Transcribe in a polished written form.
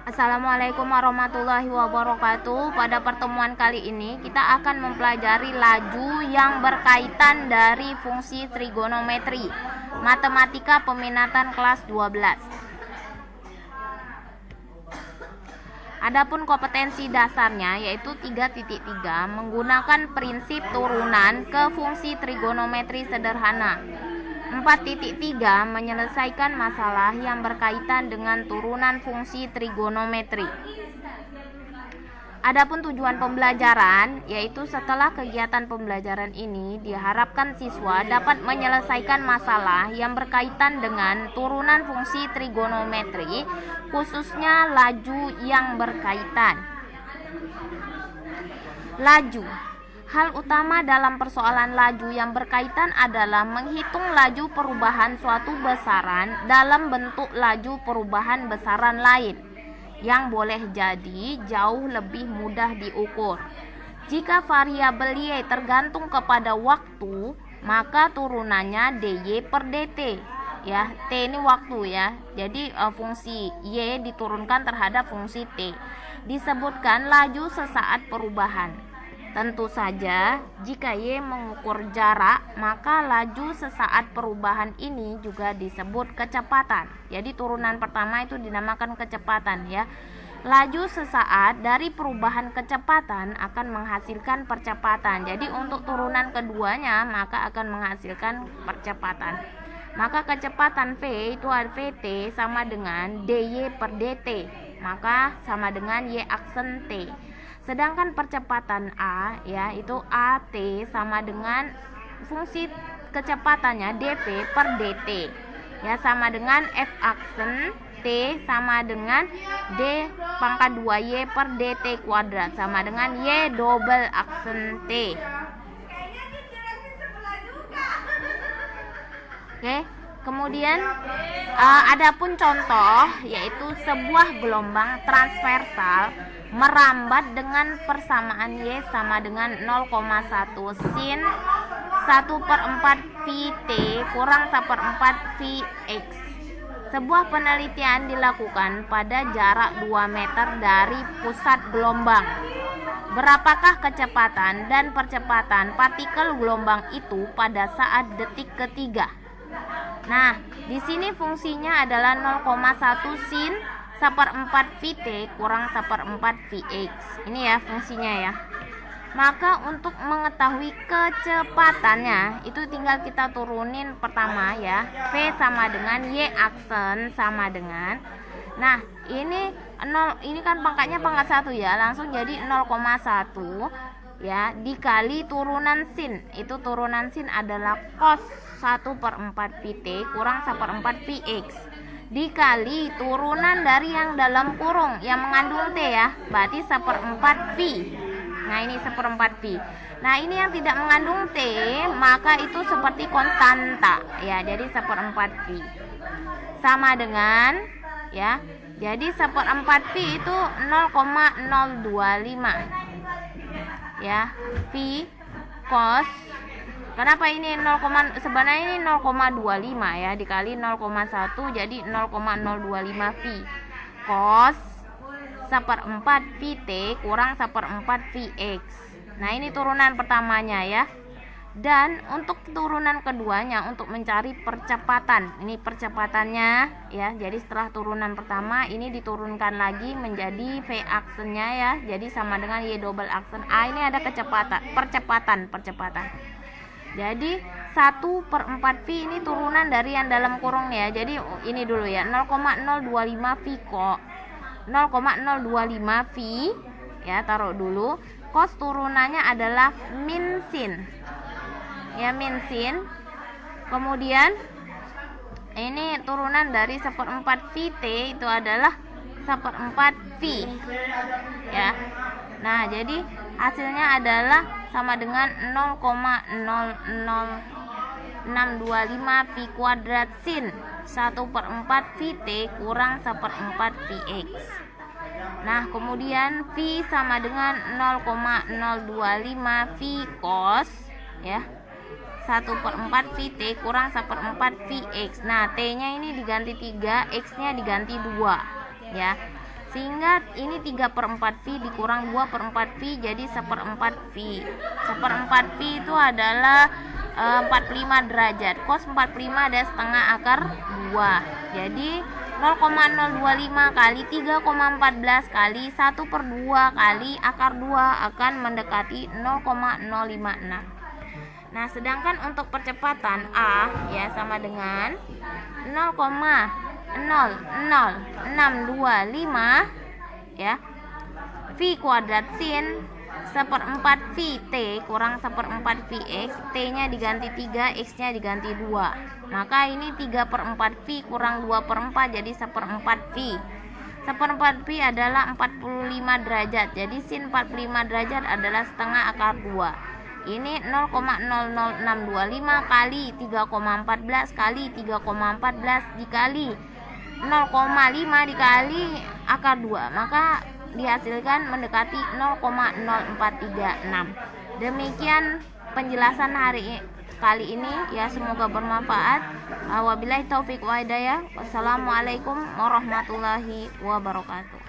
Assalamualaikum warahmatullahi wabarakatuh. Pada pertemuan kali ini kita akan mempelajari laju yang berkaitan dari fungsi trigonometri, matematika peminatan kelas 12. Adapun kompetensi dasarnya yaitu 3.3 menggunakan prinsip turunan ke fungsi trigonometri sederhana. 4.3 menyelesaikan masalah yang berkaitan dengan turunan fungsi trigonometri. Adapun tujuan pembelajaran yaitu setelah kegiatan pembelajaran ini diharapkan siswa dapat menyelesaikan masalah yang berkaitan dengan turunan fungsi trigonometri, khususnya laju yang berkaitan. Laju. Hal utama dalam persoalan laju yang berkaitan adalah menghitung laju perubahan suatu besaran dalam bentuk laju perubahan besaran lain, yang boleh jadi jauh lebih mudah diukur. Jika variabel Y tergantung kepada waktu, maka turunannya dy per dt. Ya, t ini waktu ya. Jadi fungsi Y diturunkan terhadap fungsi t. Disebutkan laju sesaat perubahan. Tentu saja, jika Y mengukur jarak, maka laju sesaat perubahan ini juga disebut kecepatan. Jadi turunan pertama itu dinamakan kecepatan ya. Laju sesaat dari perubahan kecepatan akan menghasilkan percepatan. Jadi untuk turunan keduanya maka akan menghasilkan percepatan. Maka kecepatan V itu Vt sama dengan dy per dt. Maka sama dengan Y aksen t. Sedangkan percepatan A ya itu AT sama dengan fungsi kecepatannya dv per dt. Ya sama dengan F aksen T sama dengan D pangkat 2Y per dt kuadrat sama dengan Y double aksen T. Oke. Kemudian adapun contoh yaitu sebuah gelombang transversal merambat dengan persamaan Y sama dengan 0,1 sin 1/4 Vt kurang 1/4 Vx. Sebuah penelitian dilakukan pada jarak 2 meter dari pusat gelombang. Berapakah kecepatan dan percepatan partikel gelombang itu pada saat detik ketiga? Nah, di sini fungsinya adalah 0,1 sin 1/4 Vt kurang 1/4 Vx. Ini ya fungsinya ya. Maka untuk mengetahui kecepatannya itu tinggal kita turunin pertama ya. V sama dengan Y aksen sama dengan. Nah, ini kan pangkatnya pangkat 1 ya, langsung jadi 0,1 ya dikali turunan sin. Itu turunan sin adalah cos 1/4 Vt kurang 1/4 Vx dikali turunan dari yang dalam kurung yang mengandung T ya, berarti 1/4 V. Nah ini 1/4 V. Nah ini yang tidak mengandung T maka itu seperti konstanta ya, jadi 1/4 V sama dengan ya, jadi 1/4 V itu 0,025 ya, V cos. Kenapa ini 0, sebenarnya ini 0,25 ya dikali 0,1 jadi 0,025 V cos 1/4 Vt kurang 1/4 Vx. Nah ini turunan pertamanya ya. Dan untuk turunan keduanya untuk mencari percepatan. Ini percepatannya ya. Jadi setelah turunan pertama ini diturunkan lagi menjadi V aksennya ya. Jadi sama dengan Y double aksen A. Ini ada percepatan. Jadi 1/4 V ini turunan dari yang dalam kurung ya. Jadi ini dulu ya 0,025 V kok 0,025 V ya, taruh dulu. Cos turunannya adalah min sin ya, min sin. Kemudian ini turunan dari 1/4 Vt itu adalah 1/4 V ya. Nah jadi hasilnya adalah sama dengan 0,00625 V kuadrat sin 1/4 Vt kurang 1/4 Vx. Nah kemudian V sama dengan 0,025 V cos ya 1/4 Vt kurang 1/4 Vx. Nah T nya ini diganti 3, X nya diganti 2 ya. Sehingga ini 3/4 V dikurang 2/4 V jadi 1/4 V. 1/4 V itu adalah 45 derajat. Cos 45 ada setengah akar 2. Jadi 0,025 kali 3,14 kali 1/2 kali akar 2 akan mendekati 0,056. Nah, sedangkan untuk percepatan A ya sama dengan 0,00625 ya V kuadrat sin 1/4 V T kurang 1/4 V X, T nya diganti 3, X nya diganti 2. Maka ini 3/4 V kurang 2/4 jadi 1/4 V. 1/4 V adalah 45 derajat. Jadi sin 45 derajat adalah setengah akar 2. Ini 0,00625 kali 3,14 kali 3,14 dikali 0,5 dikali akar 2. Maka dihasilkan mendekati 0,0436. Demikian penjelasan kali ini ya, semoga bermanfaat. Wabillahi taufik wa hidayah. Wassalamualaikum warahmatullahi wabarakatuh.